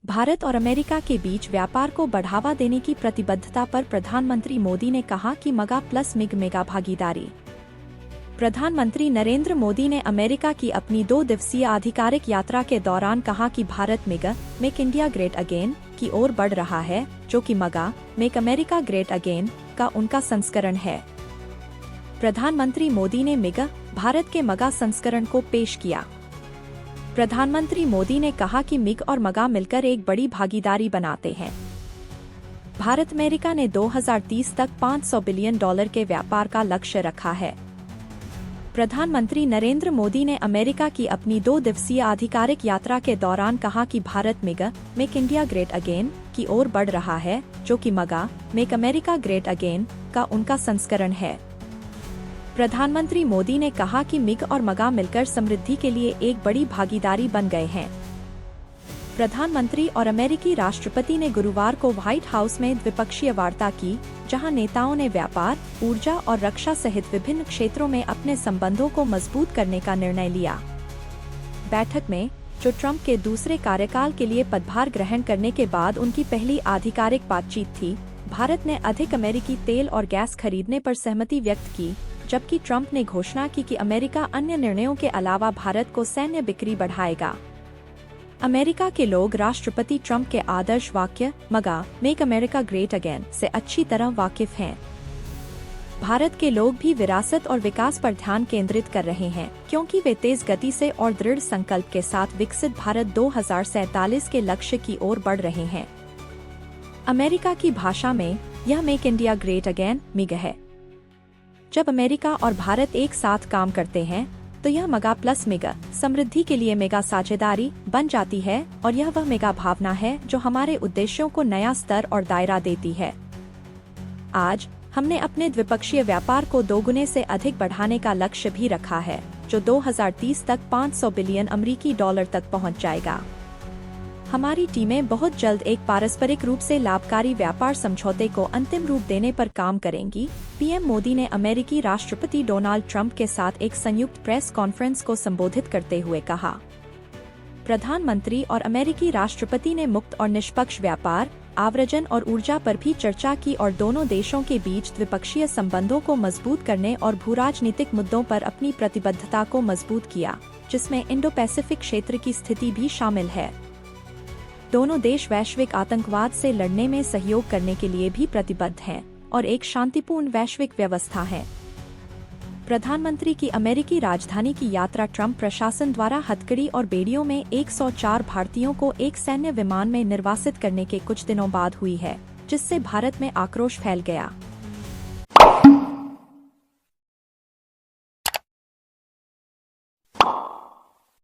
भारत और अमेरिका के बीच व्यापार को बढ़ावा देने की प्रतिबद्धता पर प्रधानमंत्री मोदी ने कहा कि मगा प्लस मिग मेगा भागीदारी। प्रधानमंत्री नरेंद्र मोदी ने अमेरिका की अपनी 2 दिवसीय आधिकारिक यात्रा के दौरान कहा कि Bharat make India great again की ओर बढ़ रहा है, जो कि मगा मेक अमेरिका ग्रेट अगेन का उनका संस्करण है। प्रधानमंत्री मोदी ने भारत के मगा संस्करण को पेश किया। प्रधानमंत्री मोदी ने कहा कि मिग और मगा मिलकर एक बड़ी भागीदारी बनाते हैं। भारत अमेरिका ने 2030 तक $500 बिलियन के व्यापार का लक्ष्य रखा है। प्रधानमंत्री नरेंद्र मोदी ने अमेरिका की अपनी 2 दिवसीय आधिकारिक यात्रा के दौरान कहा कि Bharat make India great again की ओर बढ़ रहा है, जो कि मगा मेक अमेरिका ग्रेट अगेन का उनका संस्करण है। प्रधानमंत्री मोदी ने कहा कि मिग और मगा मिलकर समृद्धि के लिए एक बड़ी भागीदारी बन गए हैं। प्रधानमंत्री और अमेरिकी राष्ट्रपति ने गुरुवार को व्हाइट हाउस में द्विपक्षीय वार्ता की, जहां नेताओं ने व्यापार, ऊर्जा और रक्षा सहित विभिन्न क्षेत्रों में अपने संबंधों को मजबूत करने का निर्णय लिया। बैठक में, जो ट्रंप के दूसरे कार्यकाल के लिए पदभार ग्रहण करने के बाद उनकी पहली आधिकारिक बातचीत थी, भारत ने अधिक अमेरिकी तेल और गैस खरीदने पर सहमति व्यक्त की, जबकि ट्रंप ने घोषणा की कि अमेरिका अन्य निर्णयों के अलावा भारत को सैन्य बिक्री बढ़ाएगा। अमेरिका के लोग राष्ट्रपति ट्रंप के आदर्श वाक्य मगा मेक अमेरिका ग्रेट अगेन से अच्छी तरह वाकिफ हैं। भारत के लोग भी विरासत और विकास पर ध्यान केंद्रित कर रहे हैं, क्योंकि वे तेज गति से और दृढ़ संकल्प के साथ विकसित भारत 2047 के लक्ष्य की ओर बढ़ रहे हैं। अमेरिका की भाषा में यह make India great again MiG है। जब अमेरिका और भारत एक साथ काम करते हैं तो यह मगा प्लस मेगा समृद्धि के लिए मेगा साझेदारी बन जाती है, और यह वह मेगा भावना है जो हमारे उद्देश्यों को नया स्तर और दायरा देती है। आज हमने अपने द्विपक्षीय व्यापार को 2 गुने से अधिक बढ़ाने का लक्ष्य भी रखा है, जो 2030 तक $500 बिलियन तक पहुंच जाएगा। हमारी टीमें बहुत जल्द एक पारस्परिक रूप से लाभकारी व्यापार समझौते को अंतिम रूप देने पर काम करेंगी, पीएम मोदी ने अमेरिकी राष्ट्रपति डोनाल्ड ट्रंप के साथ एक संयुक्त प्रेस कॉन्फ्रेंस को संबोधित करते हुए कहा। प्रधानमंत्री और अमेरिकी राष्ट्रपति ने मुक्त और निष्पक्ष व्यापार, आव्रजन और ऊर्जा पर भी चर्चा की और दोनों देशों के बीच द्विपक्षीय संबंधों को मजबूत करने और भूराजनीतिक मुद्दों पर अपनी प्रतिबद्धता को मजबूत किया, जिसमें इंडो पैसिफिक क्षेत्र की स्थिति भी शामिल है। दोनों देश वैश्विक आतंकवाद से लड़ने में सहयोग करने के लिए भी प्रतिबद्ध हैं और एक शांतिपूर्ण वैश्विक व्यवस्था है। प्रधानमंत्री की अमेरिकी राजधानी की यात्रा ट्रंप प्रशासन द्वारा हथकड़ी और बेड़ियों में 104 भारतीयों को एक सैन्य विमान में निर्वासित करने के कुछ दिनों बाद हुई है, जिससे भारत में आक्रोश फैल गया।